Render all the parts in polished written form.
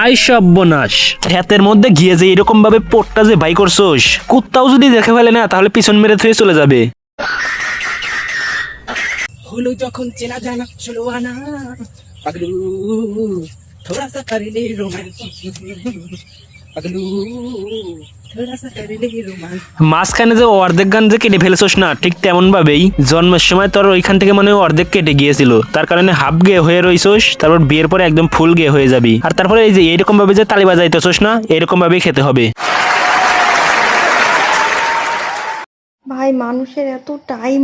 I সর্বনাশ, হাতের মধ্যে গিয়ে যে এরকম ভাবে পোটটা যে ভাই করছোস, কুত্তাও যদি দেখে ফেলে না তাহলে পিছন মেরে থুয়ে চলে যাবে। হলো যখন চেনা জানা চলো আনা পাগলু থোড়া সা করে লে রোমান্স পাগলু থোড়া সা করে লে রোমান্স। মাঝখানে যে অর্ধেক গান যে কেটে ফেলেছোস না, ঠিক তেমন ভাবেই জন্মের সময় তোর ওইখান থেকে মনে হয় অর্ধেক কেটে গিয়েছিল, তার কারণে হাফ গে হয়ে রইছোস, তারপর বিয়ের পরে একদম ফুল গে হয়ে যাবি। আর তারপরে এই যে এরকম ভাবে যে তালি বাজাইতেছোস না, এরকম ভাবেই খেতে হবে। ভাই মানুষের এত টাইম,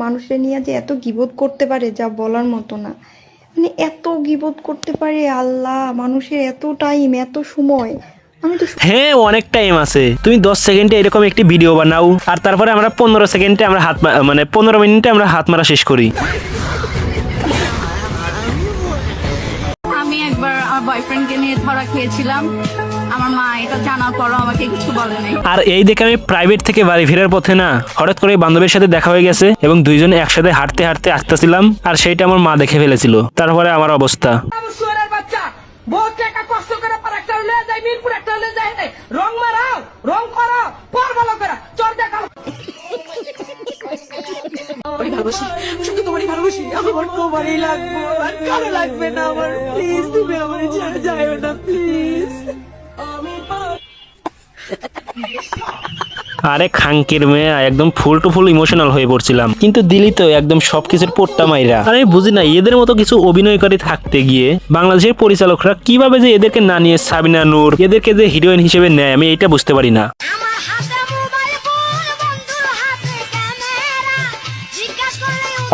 মানুষের নিয়ে যে এত গিবত করতে পারে যা বলার মতো না। মানে এত গিবত করতে পারে আল্লাহ, মানুষের এত টাইম, এত সময়। আমি তো হ্যাঁ, অনেক টাইম আছে। তুমি 10 সেকেন্ডে এরকম একটি ভিডিও বানাও, আর তারপরে আমরা 15 সেকেন্ডে আমরা মানে 15 মিনিটে আমরা হাত মারা শেষ করি। আমি একবার আমার বয়ফ্রেন্ডকে নিয়ে ধরা খেয়েছিলাম, আমার মা এটা জানার পরও আমাকে কিছু বলেনি। আর এই দেখে আমি প্রাইভেট থেকে বাড়ি ফেরার পথে না হঠাৎ করে বান্ধবীর সাথে দেখা হয়ে গেছে এবং দুইজন একসাথে হাঁটতে হাঁটতে আসতেছিলাম, আর সেইটা আমার মা দেখে ফেলেছিল। তারপরে আমার অবস্থা। শুয়ারের বাচ্চা বহুত টাকা কষ্ট করে পর একটা লয়ে যায় মিরপুর একটা লয়ে যায় রং মারাও রং করো পর ভালো করে চর দেখাও। ভালোবাসি শুধু তোমারই ভালোবাসি, আমার তোমারই লাগবে আর কারো লাগবে না আমার। প্লিজ তুমি আমার ছেড়ে যাও না প্লিজ। আরে খাঙ্কির মেয়ে, একদম ফুল টু ফুল ইমোশনাল হয়ে পড়ছিলাম, কিন্তু দিলি তো একদম সবকিছুর পোট্টা মাইরা। আর আমি বুঝি না এদের মতো কিছু অভিনয়কারী থাকতে গিয়ে বাংলাদেশের পরিচালকরা কিভাবে যে এদেরকে না নিয়ে সাবিনা নূর এদেরকে যে হিরোইন হিসেবে নেয়, আমি এটা বুঝতে পারি না।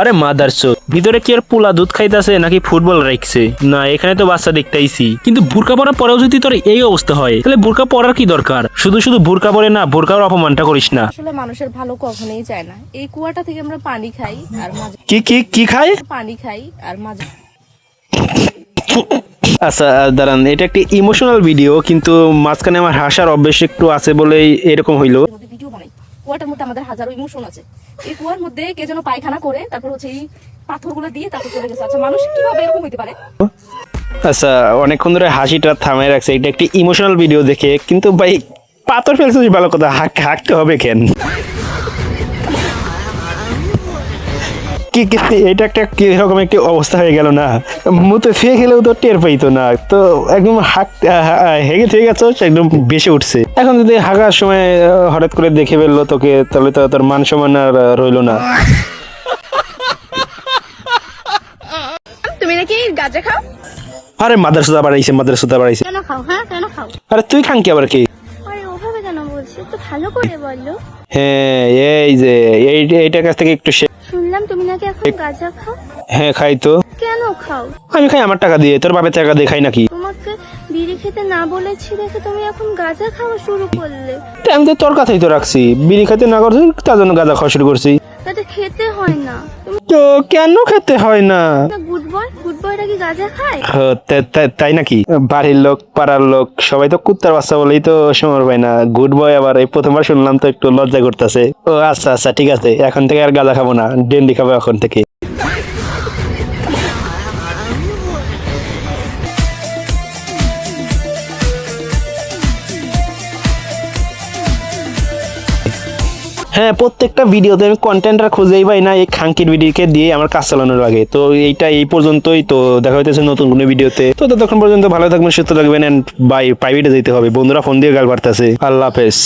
আরে মাদারচোদ, ভিতরে কি আর পোলা দুধ খাইতেছে নাকি ফুটবল রাখছে? না, এখানে তো বাচ্চা দেখতেইছি। কিন্তু বোরকা পরার পরেও যদি তোর এই অবস্থা হয়, তাহলে বোরকা পরার কি দরকার? শুধু শুধু বোরকা পরে না, বোরকার অপমানটা করিস না। আসলে মানুষের ভালো কখনোই চায় না। এই কুয়াটা থেকে আমরা পানি খাই আর মাঝে কি কি কি খায়? পানি খাই আর মাঝে আচ্ছা দাঁড়ান, এটা একটি ইমোশনাল ভিডিও, কিন্তু মাঝখানে আমার হাসার অভ্যেস একটু আছে বলেই এরকম হইলো। মধ্যে ভিডিও বানাই। কুয়াটার মধ্যে আমাদের হাজারো ইমোশন আছে। এই কুয়ার মধ্যে কে যেন পায়খানা করে তারপর হচ্ছে এই পাথরগুলো দিয়ে তারপর চলে গেছে। আচ্ছা, মানুষ কিভাবে এরকম হইতে পারে? আচ্ছা, অনেকক্ষণ ধরে হাসিটা থামায় রাখছে, এটা একটি ইমোশনাল ভিডিও দেখে। কিন্তু ভাই পাথর ফেলছিস ভালো কথা, হাঁকতে হবে কেন? এটা একটা কিরকম একটি অবস্থা হয়ে গেল না, মুতে ফেয়ে গেলেও তো টের পাইতো না, তো একদম হেগে থেকে গেছে, একদম বেশি উঠছে। এখন যদি হাগার সময় হঠাৎ করে দেখে ফেললো তোকে, তাহলে তো তোর মান সম্মান আর রইলো না। তুমি নাকি গাঁজা খাও? আরে মাদ্রাসা বাড়াইছে। কেন খাও? হ্যাঁ কেন খাও? আরে তুই খান কি আবার কি? আরে ওভাবে কেন বলছিস? একটু ভালো করে বললো। হ্যাঁ, এই যে এইটার কাছ থেকে একটু শুনলাম তুমি নাকি এখন গাঁজা খাও। হ্যাঁ খাই তো। কেন খাও? আমি খাই আমার টাকা দিয়ে, তোর বাপের টাকা দিয়ে খাই নাকি? তোমাকে বিড়ি খেতে না বলেছি দেখে তুমি এখন গাঁজা খাওয়া শুরু করলে। আমি তো তোর কথাই তো রাখছি, বিড়ি খেতে না করছি, তার জন্য গাঁজা খাওয়া শুরু করছি। তাতে খেতে হয় না। তুমি তো কেন খেতে হয় না? গুড বয়টা কি গাঁজা খায়? তাই নাকি? বাড়ির লোক পাড়ার লোক সবাই তো কুত্তার বাচ্চা বলেই তো সময় পায় না। গুড বয় আবার এই প্রথমবার শুনলাম, তো একটু লজ্জা করতেছে। ও আচ্ছা আচ্ছা, ঠিক আছে, এখন থেকে আর গাঁজা খাবো না, ডেন্ডি খাবো এখন থেকে। হ্যাঁ, প্রত্যেকটা ভিডিওতে আমি কন্টেন্টটা খুঁজেই পাই না, এই খাঙ্কির ভিডিওকে দিয়ে আমার কাজ চালানোর লাগে। তো এইটা এই পর্যন্তই, তো দেখা হইতেছে নতুন কোনো ভিডিওতে। তো ততক্ষণ পর্যন্ত ভালো থাকবেন, সুস্থ থাকবেন, এন্ড বাই। প্রাইভেটে যেতে হবে, বন্ধুরা ফোন দিয়ে গাল পারতেছে। আল্লাহ হাফেজ।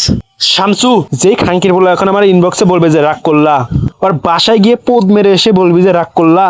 শামসু, যেই খাঙ্কির বলে এখন আমার ইনবক্সে বলবে যে রাগ করলা, আর বাসায় গিয়ে পোদ মেরে এসে বলবি যে রাগ করলা।